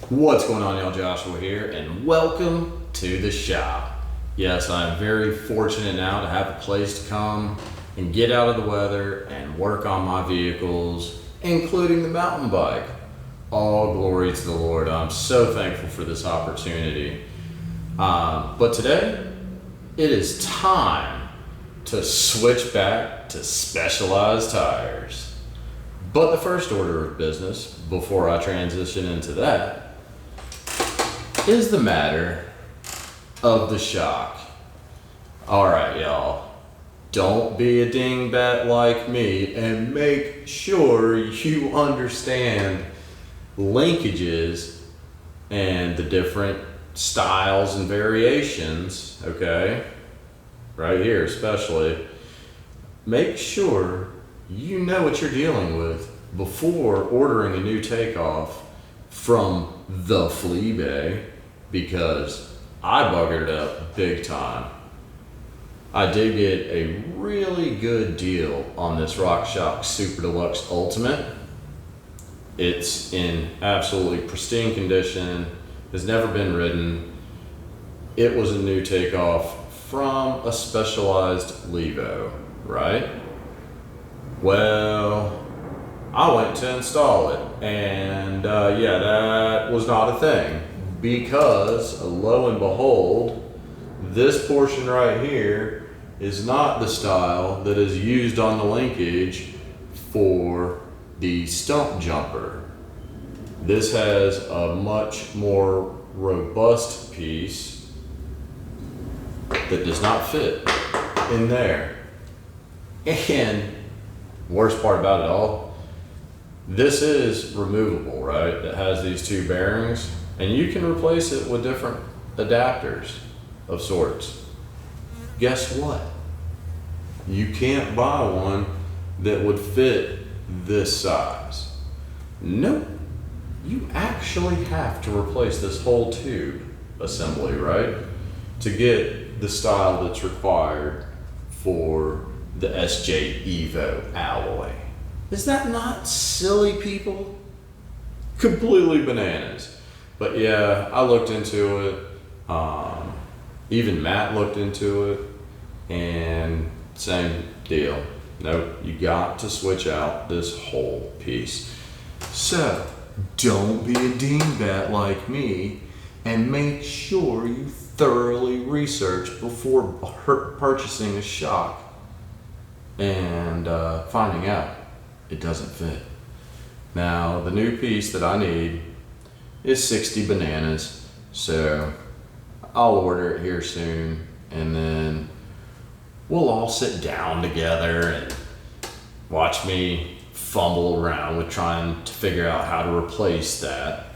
What's going on, y'all? Joshua here, and welcome to the shop. Yes, I'm very fortunate now to have a place to come and get out of the weather and work on my vehicles, including the mountain bike. All glory to the Lord. I'm so thankful for this opportunity. But today, it is time to switch back to Specialized tires. But the first order of business, before I transition into that, is the matter of the shock. All right, y'all, don't be a dingbat like me and make sure you understand linkages and the different styles and variations, okay? Right here especially. Make sure you know what you're dealing with before ordering a new takeoff from the flea bay, because I buggered it up big time. I did get a really good deal on this RockShox Super Deluxe Ultimate. It's in absolutely pristine condition, has never been ridden. It was a new takeoff from a Specialized Levo, right? Well, I went to install it, and yeah, that was not a thing, because lo and behold, this portion right here is not the style that is used on the linkage for the stump jumper. This has a much more robust piece that does not fit in there. And worst part about it all, this is removable, right? It has these two bearings, and you can replace it with different adapters of sorts. Guess what? You can't buy one that would fit this size. Nope. You actually have to replace this whole tube assembly, right? To get the style that's required for the SJ Evo alloy. Is that not silly, people? Completely bananas. But yeah, I looked into it. Even Matt looked into it, and same deal. Nope, you got to switch out this whole piece. So don't be a dingbat like me, and make sure you thoroughly research before purchasing a shock and finding out it doesn't fit. Now, the new piece that I need is 60 bananas, so I'll order it here soon, and then we'll all sit down together and watch me fumble around with trying to figure out how to replace that.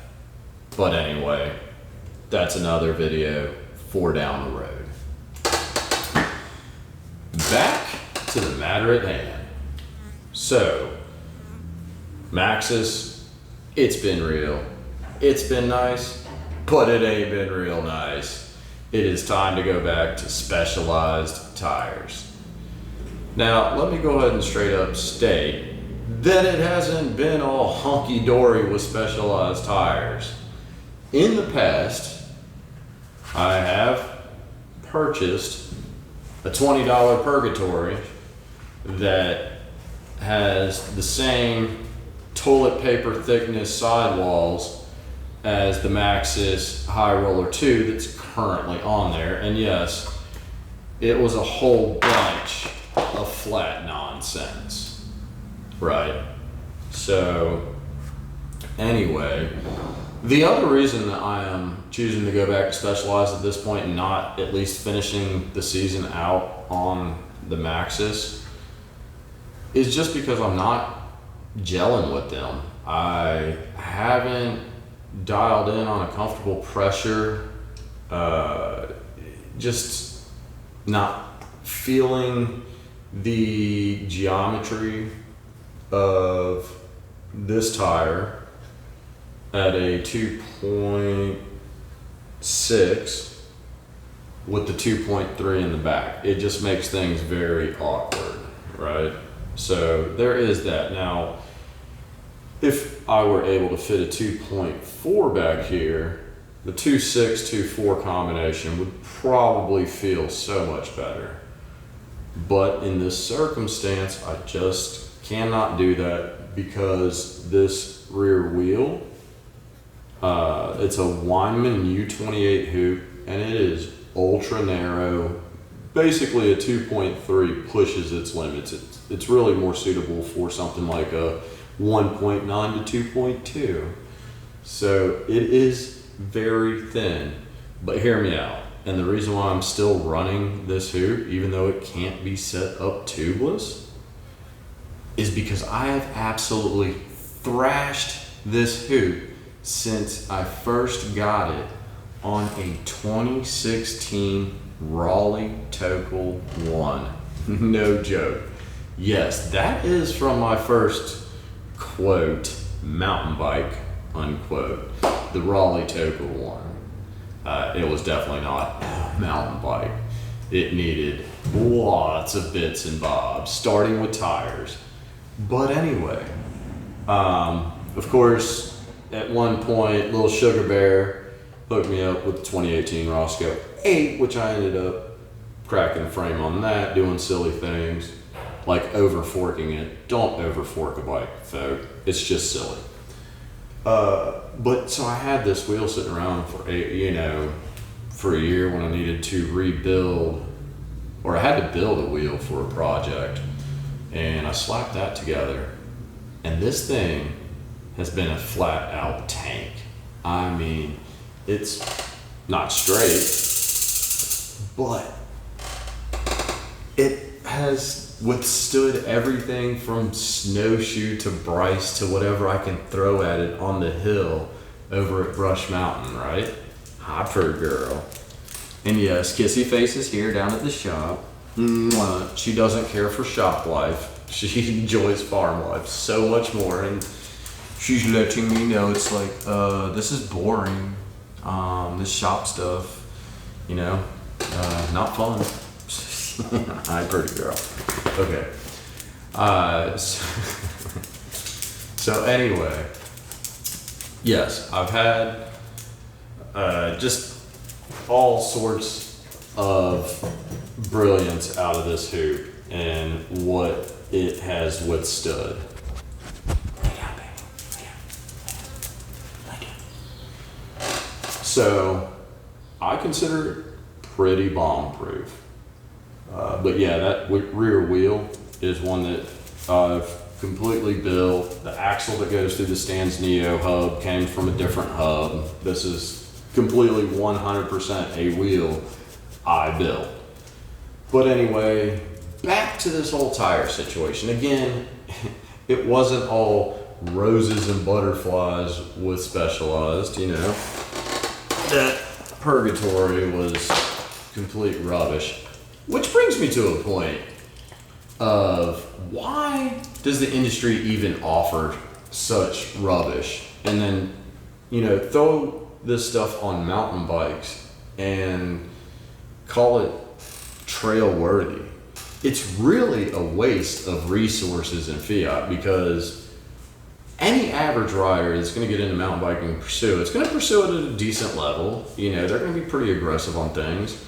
But anyway, that's another video for down the road. Back to the matter at hand. So, Maxxis, it's been real. It's been nice, but it ain't been real nice. It is time to go back to Specialized tires. Now, let me go ahead and straight up state that it hasn't been all hunky-dory with Specialized tires. In the past, I have purchased a $20 Purgatory that has the same toilet paper thickness sidewalls as the Maxxis High Roller 2 that's currently on there. And yes, it was a whole bunch of flat nonsense, right? So anyway, the other reason that I am choosing to go back to Specialized at this point and not at least finishing the season out on the Maxxis is just because I'm not gelling with them. I haven't dialed in on a comfortable pressure, just not feeling the geometry of this tire at a 2.6 with the 2.3 in the back. It just makes things very awkward, right? So there is that. Now, if I were able to fit a 2.4 back here, the 2.6, 2.4 combination would probably feel so much better. But in this circumstance, I just cannot do that because this rear wheel, it's a Weinman U28 hoop and it is ultra narrow. Basically a 2.3 pushes its limits. It's really more suitable for something like a 1.9 to 2.2. So it is very thin, but hear me out. And the reason why I'm still running this hoop, even though it can't be set up tubeless, is because I have absolutely thrashed this hoop since I first got it on a 2016 Raleigh Tokel 1. No joke. Yes, that is from my first, quote, mountain bike, unquote, the Raleigh Tokel 1. It was definitely not a mountain bike. It needed lots of bits and bobs, starting with tires. But anyway, of course, at one point, little Sugar Bear hooked me up with the 2018 Roscoe 8, which I ended up cracking the frame on that, doing silly things, like over forking it. Don't over fork a bike, folks. It's just silly. But so I had this wheel sitting around for for a year when I needed to rebuild, or I had to build a wheel for a project, and I slapped that together, and this thing has been a flat out tank. I mean, it's not straight, but it has withstood everything from snowshoe to Bryce to whatever I can throw at it on the hill over at Brush Mountain, right? Hopper girl. And yes, Kissy Face is here down at the shop. She doesn't care for shop life. She enjoys farm life so much more, and she's letting me know it's like, this is boring. This shop stuff, not fun. Hi, pretty girl. Okay. So anyway, yes, I've had just all sorts of brilliance out of this hoop and what it has withstood. So I consider it pretty bomb-proof. But yeah, that rear wheel is one that I've completely built. The axle that goes through the Stan's Neo hub came from a different hub. This is completely 100% a wheel I built. But anyway, back to this whole tire situation. Again, it wasn't all roses and butterflies with Specialized, That purgatory was complete rubbish. Which brings me to a point of why does the industry even offer such rubbish? And then, throw this stuff on mountain bikes and call it trail worthy. It's really a waste of resources and fiat, because any average rider that's going to get into mountain biking and pursue it's going to pursue it at a decent level. They're going to be pretty aggressive on things.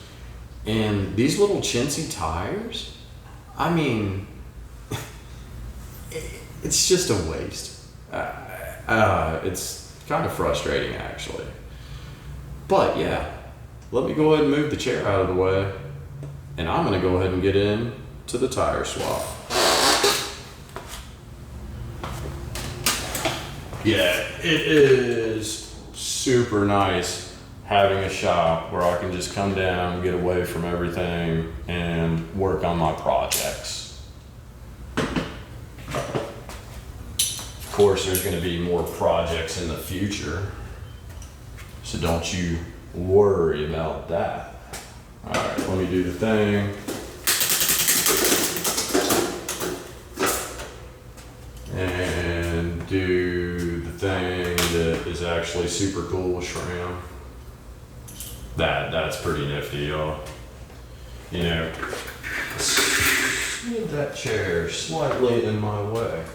And these little chintzy tires, I mean, it's just a waste. It's kind of frustrating, actually. But yeah, let me go ahead and move the chair out of the way, and I'm going to go ahead and get in to the tire swap. Yeah, it is super nice having a shop where I can just come down, get away from everything, and work on my projects. Of course, there's going to be more projects in the future, so don't you worry about that. All right, let me do the thing. And do the thing that is actually super cool with SRAM. That's pretty nifty, y'all. Move that chair slightly in my way.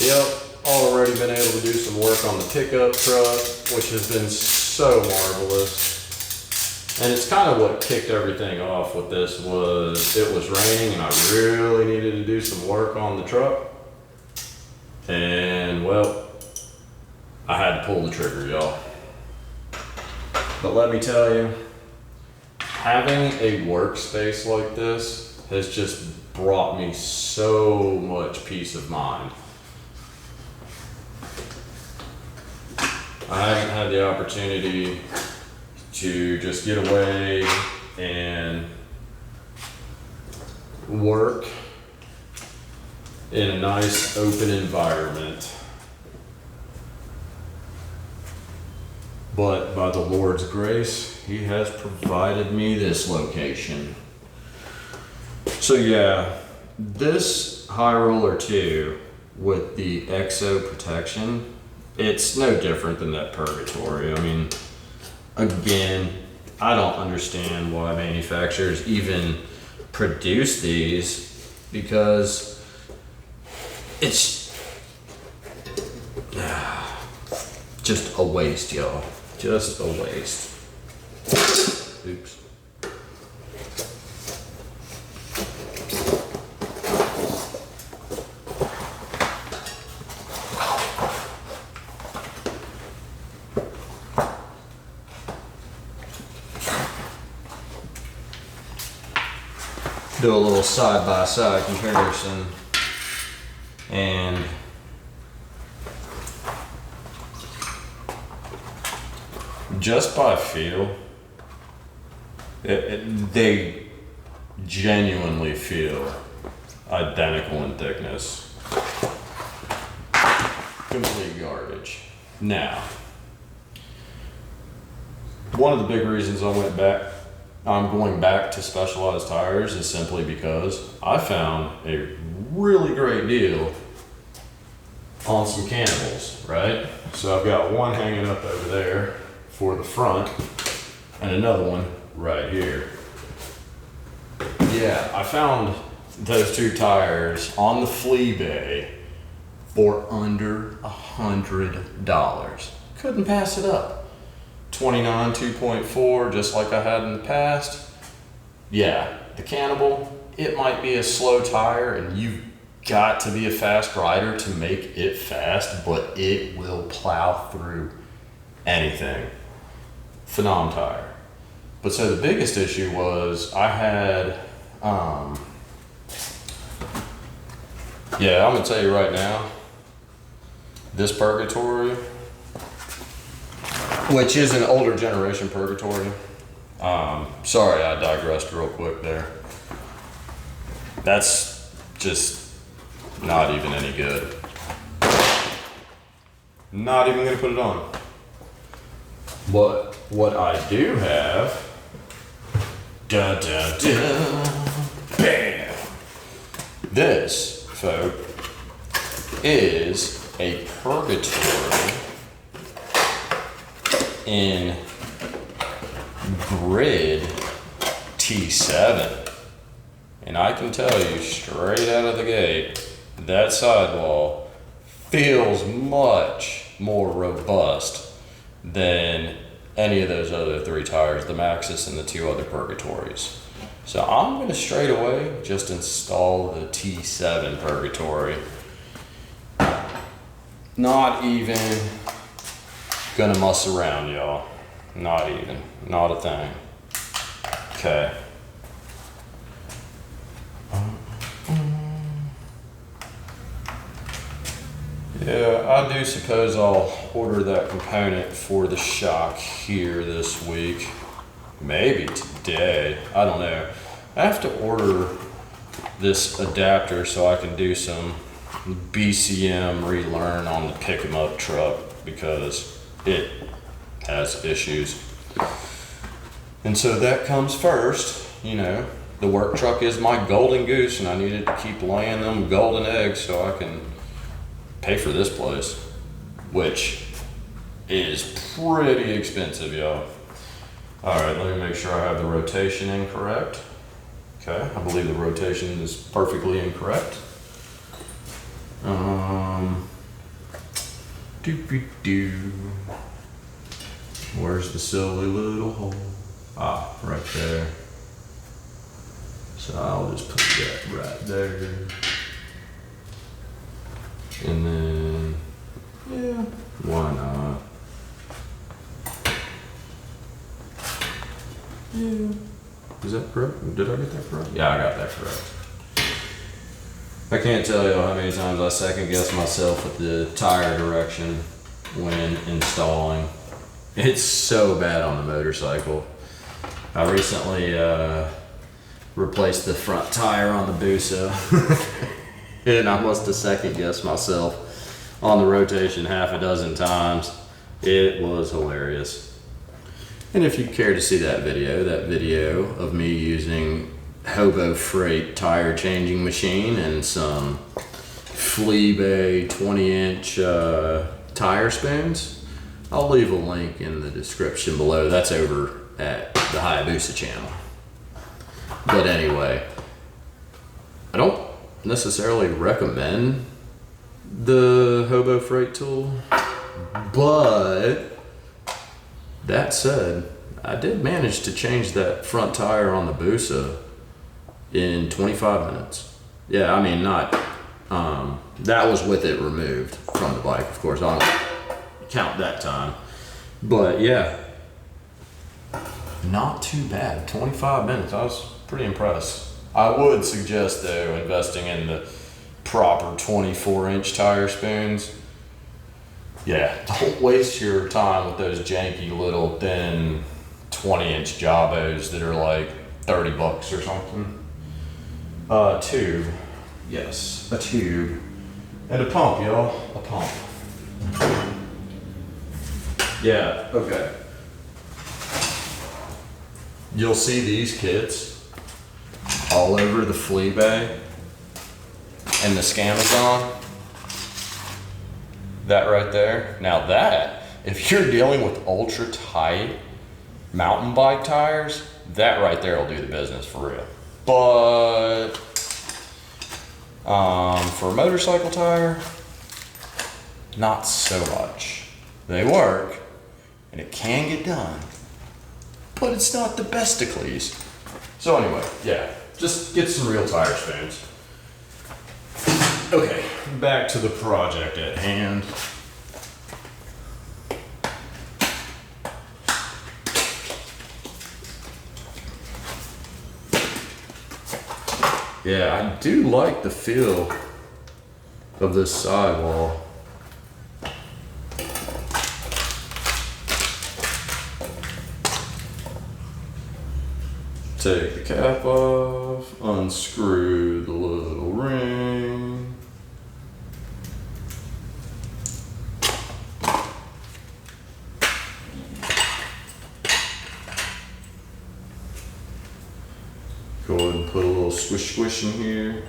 Yep, already been able to do some work on the pickup truck, which has been so marvelous. And it's kind of what kicked everything off with this was it was raining and I really needed to do some work on the truck. And well, I had to pull the trigger, y'all. But let me tell you, having a workspace like this has just brought me so much peace of mind. I haven't had the opportunity to just get away and work in a nice open environment. But by the Lord's grace, He has provided me this location. So yeah, this High Roller 2 with the EXO protection, it's no different than that Purgatory. I mean, again, I don't understand why manufacturers even produce these, because it's just a waste, y'all. Just a waste. Oops. Do a little side-by-side comparison, and just by feel, they genuinely feel identical in thickness. Complete garbage. Now, one of the big reasons I'm going back to Specialized Tires is simply because I found a really great deal on some cannibals, right? So I've got one hanging up over there for the front and another one right here. Yeah, I found those two tires on the flea bay for under $100. Couldn't pass it up. 29 2.4, just like I had in the past. Yeah, the Cannibal, it might be a slow tire and you've got to be a fast rider to make it fast, but it will plow through anything. Phenom tire. But so the biggest issue was I had, yeah, I'm gonna tell you right now, this Purgatory, which is an older generation Purgatory. Sorry, I digressed real quick there. That's just not even any good. Not even gonna put it on. But what I do have, bam! This, folk, is a Purgatory in grid T7, and I can tell you straight out of the gate that sidewall feels much more robust than any of those other three tires, the Maxxis and the two other Purgatories. So I'm going to straight away just install the T7 Purgatory. Not even gonna muss around, y'all. Not even. Not a thing. Okay. Yeah, I do suppose I'll order that component for the shock here this week. Maybe today. I don't know. I have to order this adapter so I can do some BCM relearn on the pick 'em up truck because it has issues. And so that comes first. You know, the work truck is my golden goose and I needed to keep laying them golden eggs so I can pay for this place, which is pretty expensive, y'all. All right, let me make sure I have the rotation incorrect. Okay, I believe the rotation is perfectly incorrect. Where's the silly little hole? Ah, right there. So I'll just put that right there. And then, yeah, why not? Yeah. Is that correct? Did I get that correct? Yeah, I got that correct. I can't tell you how many times I second guess myself with the tire direction when installing. It's so bad on the motorcycle. I recently replaced the front tire on the Busa and I must have second guessed myself on the rotation half a dozen times. It was hilarious. And if you care to see that video of me using Hobo Freight tire changing machine and some Flea Bay 20-inch tire spoons, I'll leave a link in the description below. That's over at the Busa channel. But anyway, I don't necessarily recommend the Hobo Freight tool, but that said, I did manage to change that front tire on the Busa in 25 minutes. Yeah, I mean, not, that was with it removed from the bike. Of course, I don't count that time. But yeah, not too bad. 25 minutes, I was pretty impressed. I would suggest though, investing in the proper 24-inch tire spoons. Yeah, don't waste your time with those janky little thin 20-inch jabos that are like 30 bucks or something. Tube. Yes, a tube. And a pump, y'all. A pump. Yeah, okay. You'll see these kits all over the Flea Bay and the Scamazon. That right there. Now that, if you're dealing with ultra tight mountain bike tires, that right there will do the business for real. But for a motorcycle tire, not so much. They work and it can get done, but it's not the besticles. So anyway, yeah, just get some real tire spoons. Okay, back to the project at hand. Yeah, I do like the feel of this sidewall. Take the cap off, unscrew the little ring. Go ahead and put a little squish in here.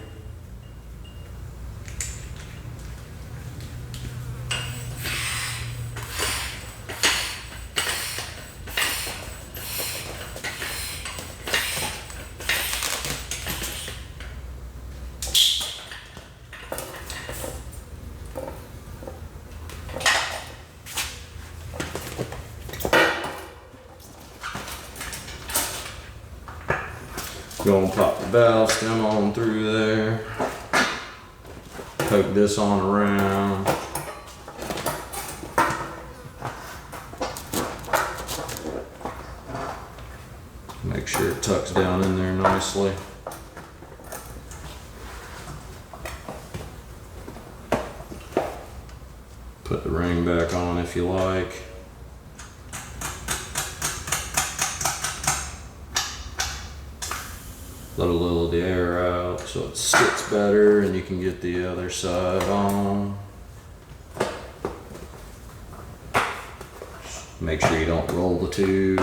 Go and pop the valve stem on through there. Poke this on around. Make sure it tucks down in there nicely. Put the ring back on if you like. Let a little of the air out so it sits better and you can get the other side on. Make sure you don't roll the tube.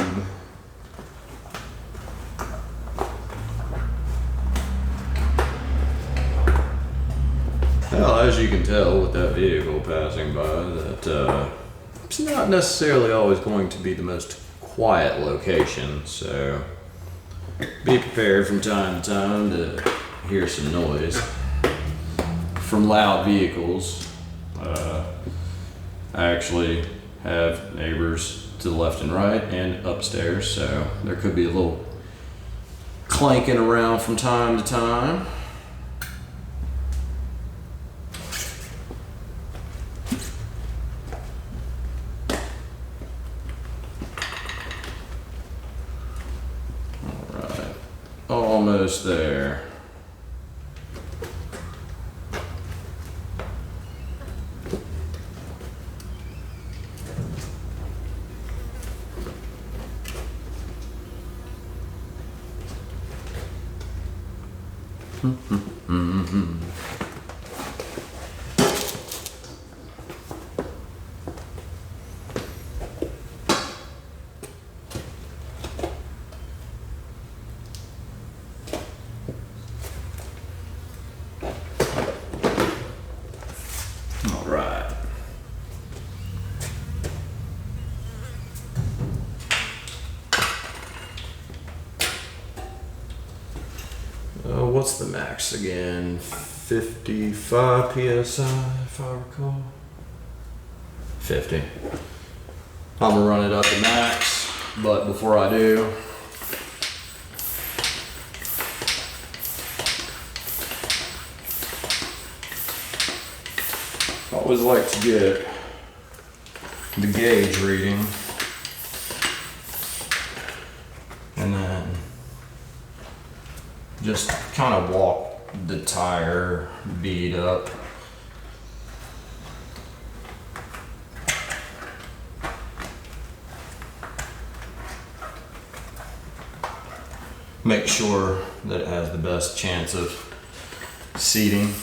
Well, as you can tell with that vehicle passing by, that it's not necessarily always going to be the most quiet location, so be prepared from time to time to hear some noise from loud vehicles. I actually have neighbors to the left and right and upstairs, so there could be a little clanking around from time to time. All right, almost there. All right. What's the max again? 55 PSI, if I recall. 50. I'm gonna run it up to max, but before I do, I always like to get the gauge reading and then just kind of walk the tire bead up. Make sure that it has the best chance of seating.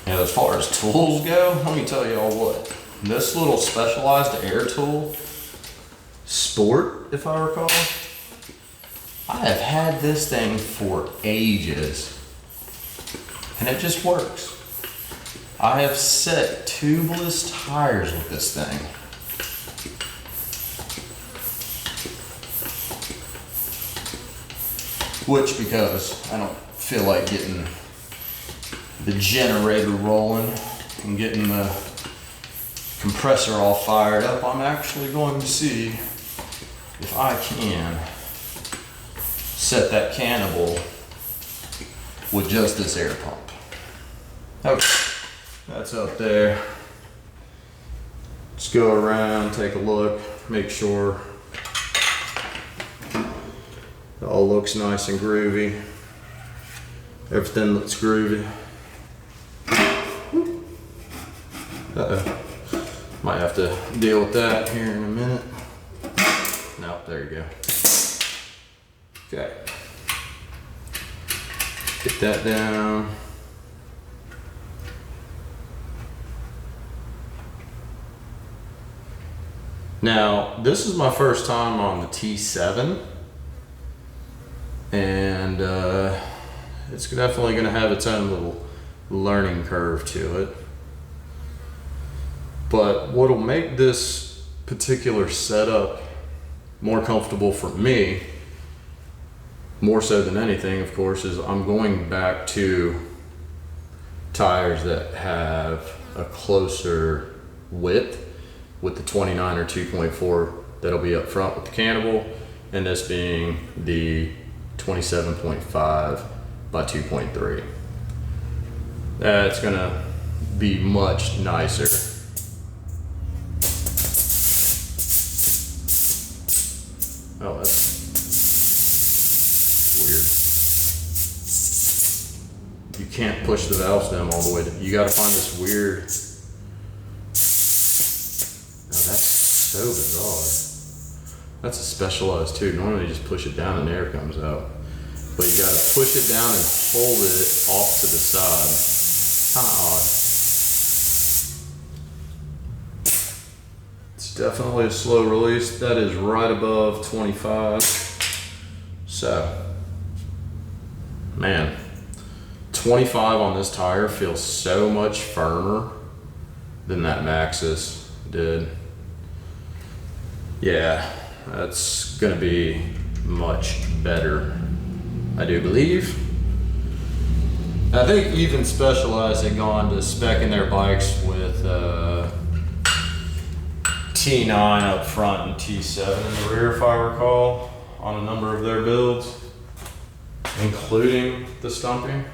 And as far as tools go, let me tell y'all what. This little specialized air tool, Sport, if I recall, I have had this thing for ages, and it just works. I have set tubeless tires with this thing. Which, because I don't feel like getting the generator rolling and getting the compressor all fired up, I'm actually going to see if I can set that cannibal with just this air pump. Okay, that's up there. Just go around, take a look, make sure it all looks nice and groovy. Everything looks groovy. Uh-oh. Might have to deal with that here in a minute. Nope, there you go. Okay. Get that down. Now, this is my first time on the T7, and it's definitely going to have its own little learning curve to it. But what'll make this particular setup more comfortable for me, more so than anything, of course, is I'm going back to tires that have a closer width with the 29 or 2.4 that'll be up front with the cannibal, and this being the 27.5 by 2.3. That's gonna be much nicer. Oh, that's weird. You can't push the valve stem all the way. You gotta find this weird. Oh, that's so bizarre. That's a specialized too. Normally you just push it down and air comes out. But you gotta push it down and hold it off to the side. Kinda odd. It's definitely a slow release. That is right above 25. So, man, 25 on this tire feels so much firmer than that Maxxis did. Yeah, that's gonna be much better, I do believe. I think even Specialized had gone to specking their bikes with T9 up front and T7 in the rear, if I recall, on a number of their builds, including the stumping.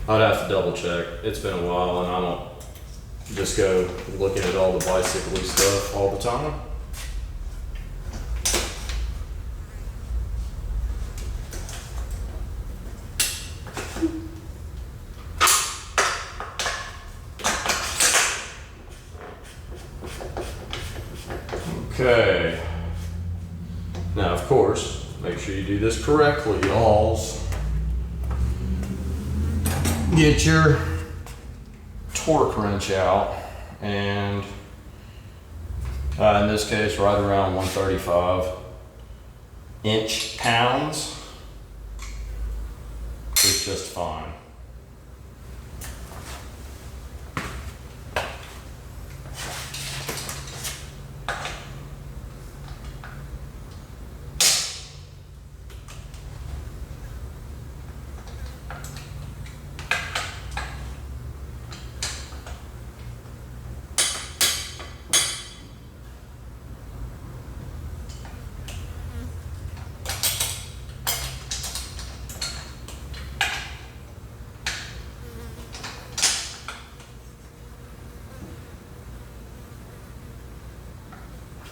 I'd have to double check. It's been a while and I don't just go looking at all the bicycle stuff all the time. Okay. Now, of course, make sure you do this correctly, y'alls. Get your torque wrench out, and in this case, right around 135 inch-pounds is just fine.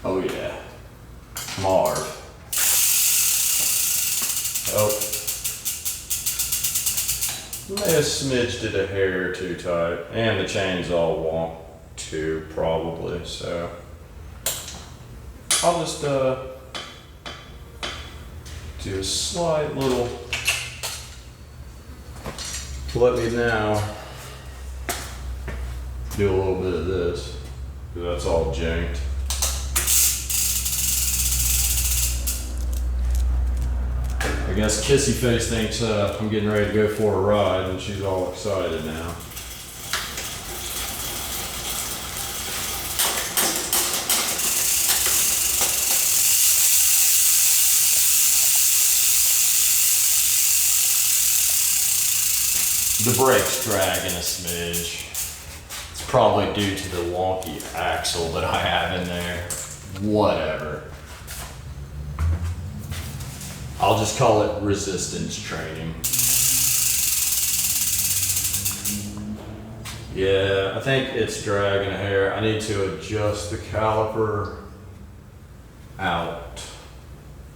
Oh yeah, Marv. Oh, may have smidged it a hair too tight, and the chain's all wonk too, probably. So I'll just do a slight little. Let me now do a little bit of this, because that's all janked. I guess Kissy Face thinks I'm getting ready to go for a ride, and she's all excited now. The brake's dragging a smidge. It's probably due to the wonky axle that I have in there. Whatever. I'll just call it resistance training. Yeah, I think it's dragging a hair. I need to adjust the caliper out.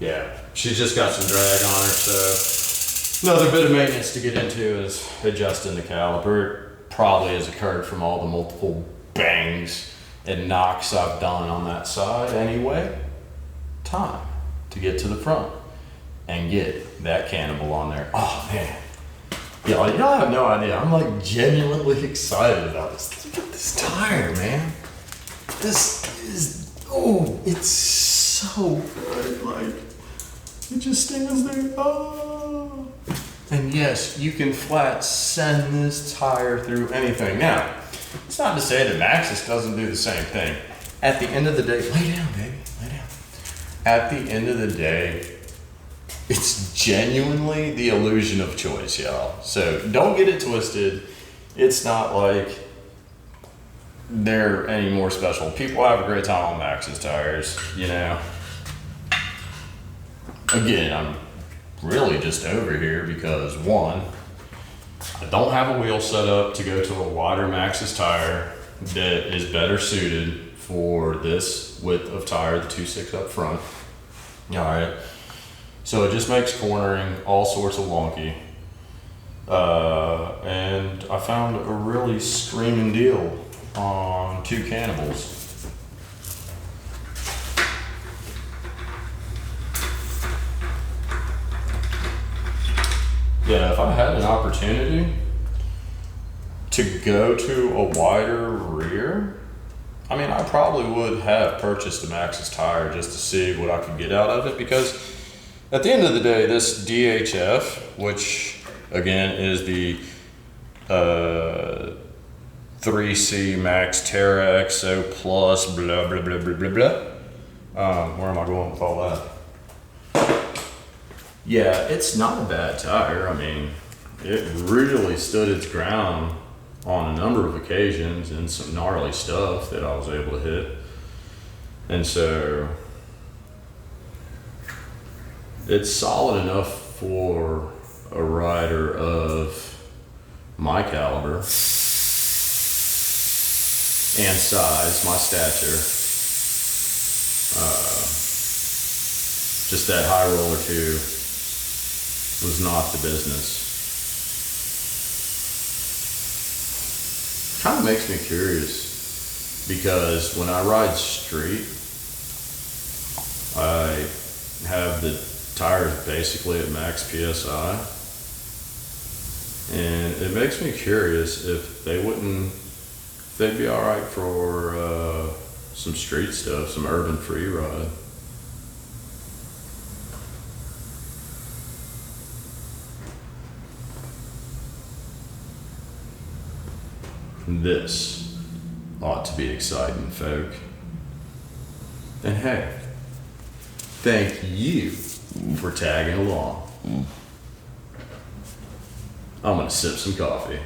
Yeah, she's just got some drag on her, so another bit of maintenance to get into is adjusting the caliper. It probably has occurred from all the multiple bangs and knocks I've done on that side. Anyway, time to get to the front and get that cannibal on there. Oh man, y'all have no idea. I'm like genuinely excited about this. Look at this tire, man. This is, oh, it's so good. Like, it just stands there. Oh. And yes, you can flat send this tire through anything. Now, it's not to say that Maxxis doesn't do the same thing. At the end of the day, lay down, baby, lay down. At the end of the day, it's genuinely the illusion of choice, y'all. So don't get it twisted. It's not like they're any more special. People have a great time on Maxxis tires, you know. Again, I'm really just over here because one, I don't have a wheel set up to go to a wider Maxxis tire that is better suited for this width of tire, the 2.6 up front. All right. So it just makes cornering all sorts of wonky. And I found a really screaming deal on 2 cannibals. Yeah, if I had an opportunity to go to a wider rear, I mean, I probably would have purchased a Maxxis tire just to see what I could get out of it, because at the end of the day, this DHF, which again, is the 3C Max Terra XO Plus, blah, blah, blah, blah, blah, blah. Where am I going with all that? Yeah, it's not a bad tire. I mean, it really stood its ground on a number of occasions and some gnarly stuff that I was able to hit. And so it's solid enough for a rider of my caliber and size, my stature. Just that high roller tube was not the business. Kind of makes me curious because when I ride street, I have the tires basically at max PSI, and it makes me curious if they'd be all right for some street stuff, some urban free ride. This ought to be exciting, folk. And hey, thank you for tagging along. I'm gonna sip some coffee.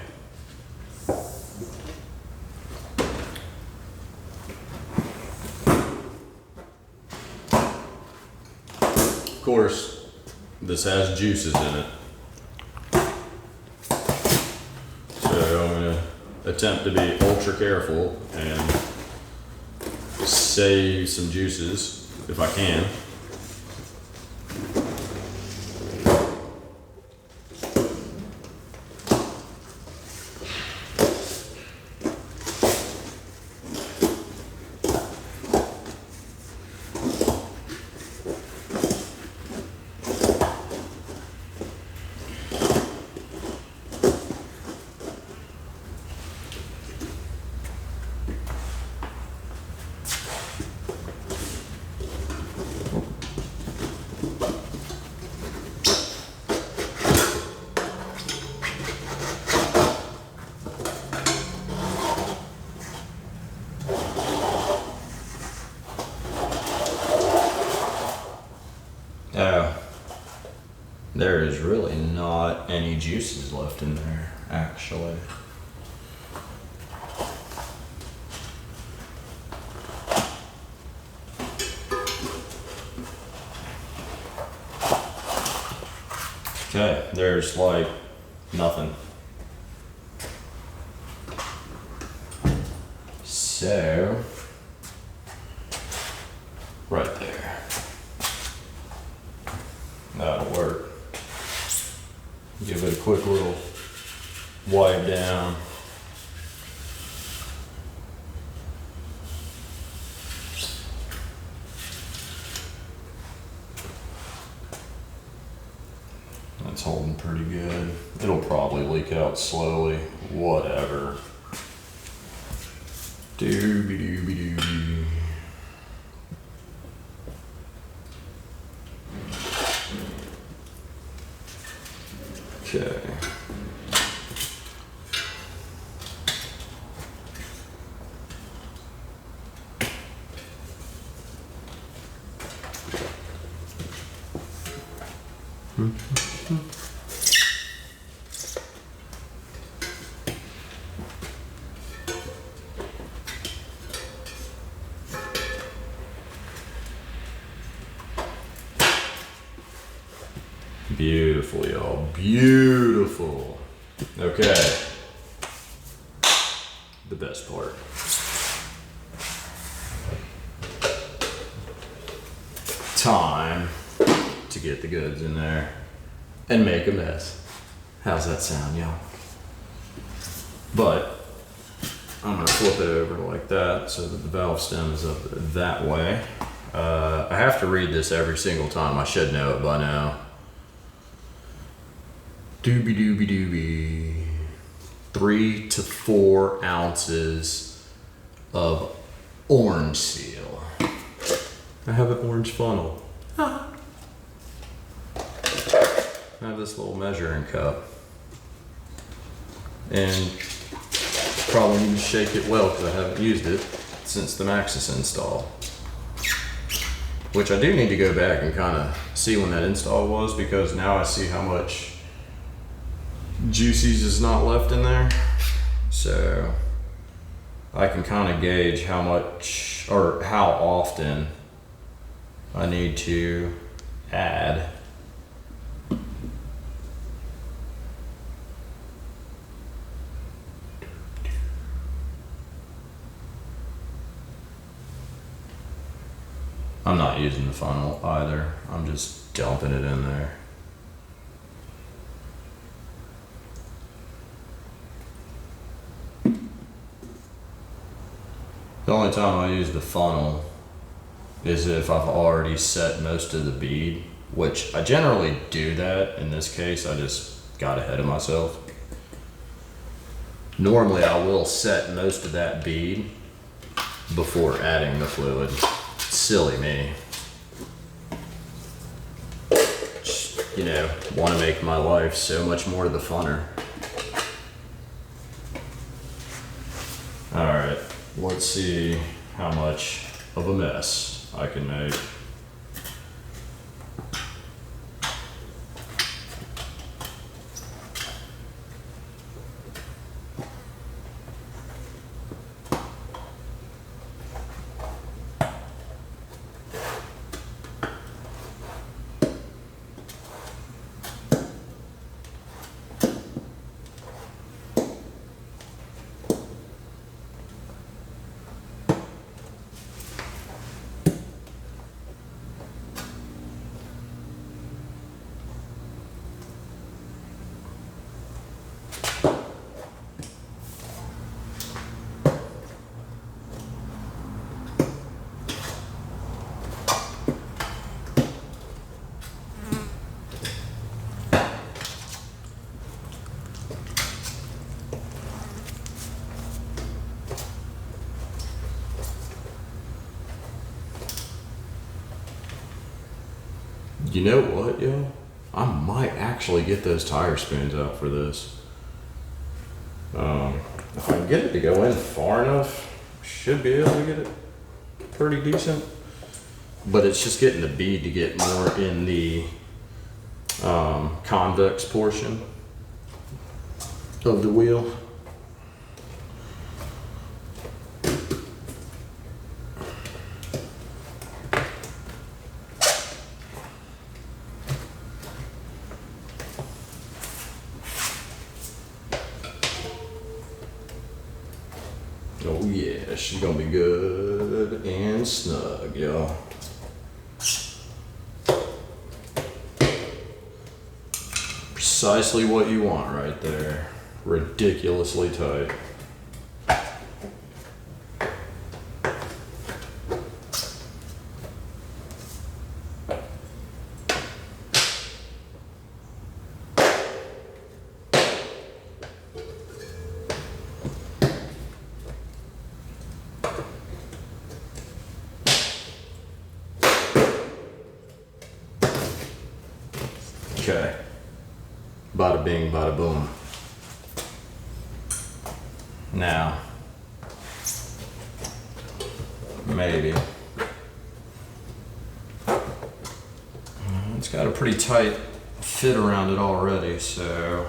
Of course, this has juices in it. So I'm gonna attempt to be ultra careful and save some juices if I can. There is really not any juices left in there, actually. Okay, there's like nothing. So, right there. That'll work. Give it a quick little wipe down. That's holding pretty good. It'll probably leak out slowly, whatever. Doobie-doobie-doobie. Okay. Beautiful, y'all. Beautiful. Okay. The best part. Time to get the goods in there and make a mess. How's that sound, y'all? But I'm gonna flip it over like that so that the valve stem is up that way. I have to read this every single time. I should know it by now. Doobie doobie doobie. 3 to 4 ounces of orange seal. I have an orange funnel. I have this little measuring cup. and probably need to shake it well because I haven't used it since the Maxis install. Which I do need to go back and kind of see when that install was, because now I see how much juices is not left in there. So I can kind of gauge how much or how often I need to add. I'm not using the funnel either. I'm just dumping it in there. The only time I use the funnel is if I've already set most of the bead, which I generally do that. In this case, I just got ahead of myself. Normally, I will set most of that bead before adding the fluid. Silly me. Just, you know, want to make my life so much more the funner. All right, let's see how much of a mess I can make. You know what, yo? I might actually get those tire spoons out for this. If I can get it to go in far enough, should be able to get it pretty decent. But it's just getting the bead to get more in the convex portion of the wheel. Oh yeah, she's gonna be good and snug, y'all. Precisely what you want right there. Ridiculously tight. Okay. Bada bing, bada boom. Now, maybe. It's got a pretty tight fit around it already, so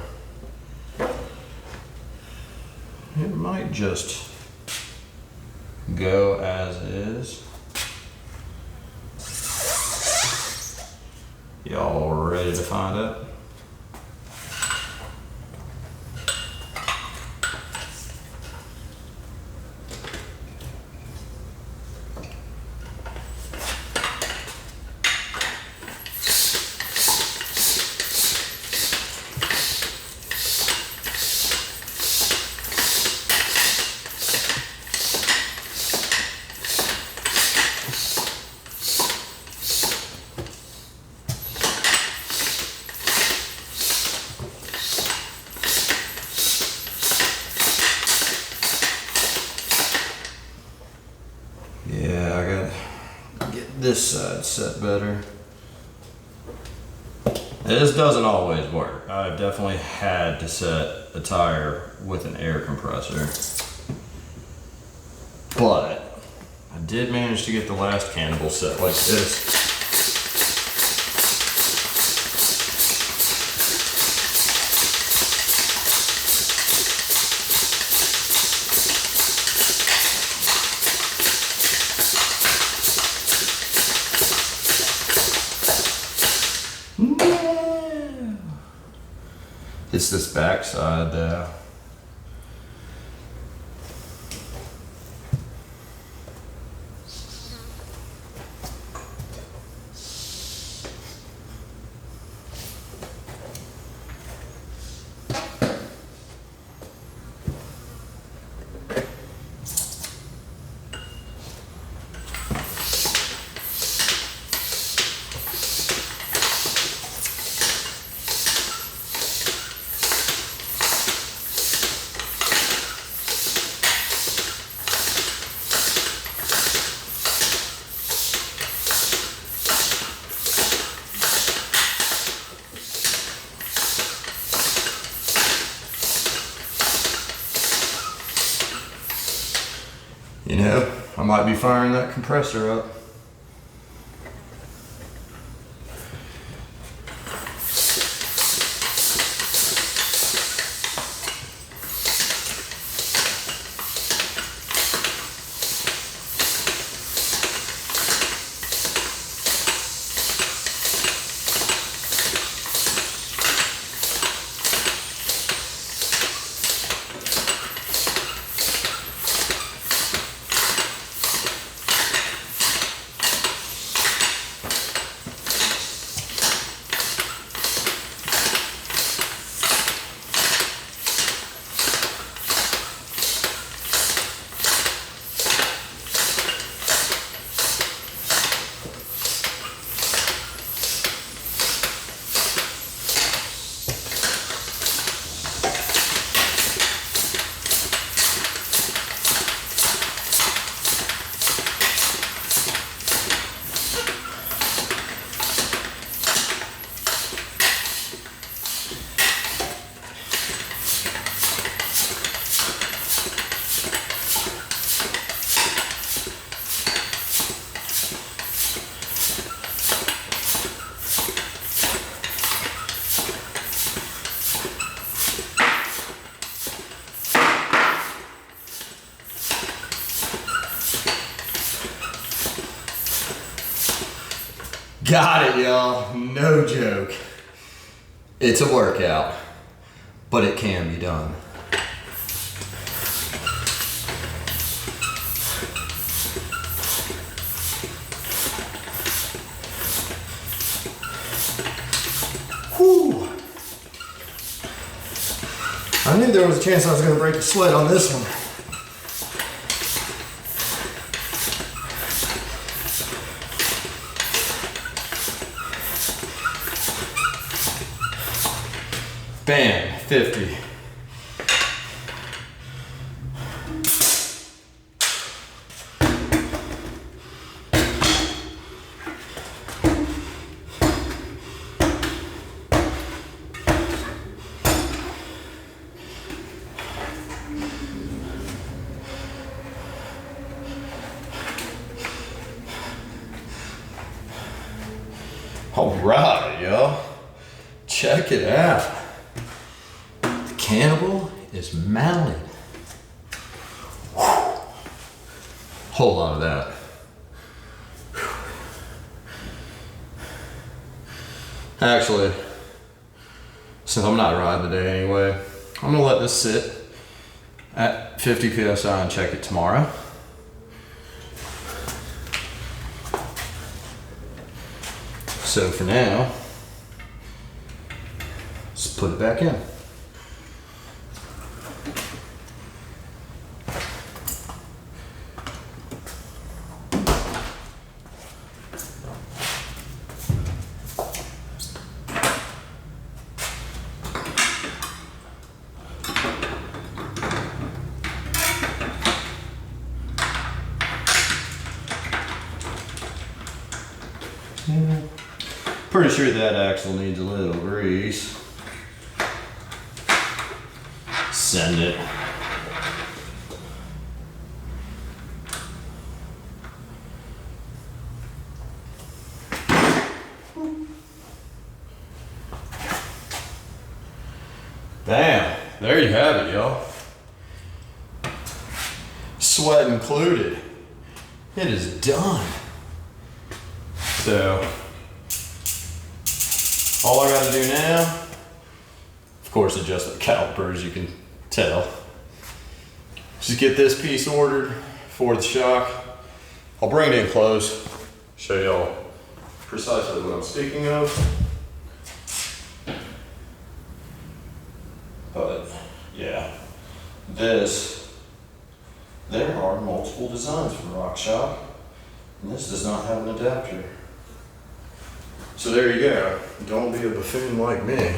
it might just go as is. Y'all ready to find out? Yeah, I gotta get this side set better. This doesn't always work. I've definitely had to set a tire with an air compressor. But I did manage to get the last cannibal set like this. It's this backside there. You know, I might be firing that compressor up. Got it, y'all. No joke. It's a workout, but it can be done. Whew. I knew there was a chance I was going to break a sweat on this one. Bam, 50. All right, y'all. Check it out. The cannibal is mounted. Whew. Whole lot of that. Whew. Actually, since I'm not riding today anyway, I'm gonna let this sit at 50 PSI and check it tomorrow. So for now, let's put it back in. pretty sure that axle needs a little grease. Send it. Damn, there you have it, y'all. Sweat included. It is done. So, all I gotta do now, of course, adjust the calipers, you can tell. Just get this piece ordered for the shock. I'll bring it in close, show y'all precisely what I'm speaking of. But yeah, there are multiple designs for RockShox, and this does not have an adapter. So there you go. Don't be a buffoon like me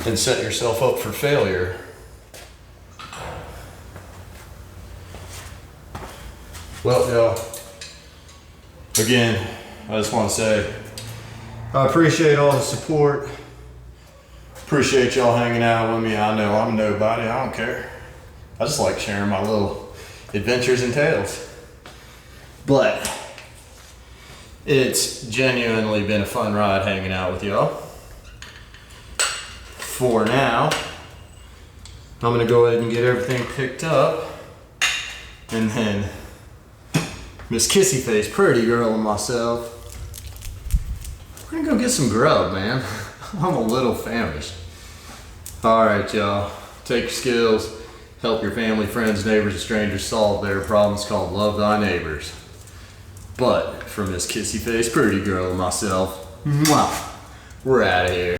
and set yourself up for failure. Well, y'all, again, I just want to say I appreciate all the support. Appreciate y'all hanging out with me. I know I'm nobody, I don't care. I just like sharing my little adventures and tales. But it's genuinely been a fun ride hanging out with y'all. For now, I'm gonna go ahead and get everything picked up, and then Miss Kissy Face, pretty girl, and myself, we're gonna go get some grub, man. I'm a little famished. All right, y'all. Take your skills, help your family, friends, neighbors, and strangers solve their problems called love thy neighbors. But for Miss Kissy Face, pretty girl, and myself, mwah, we're out of here.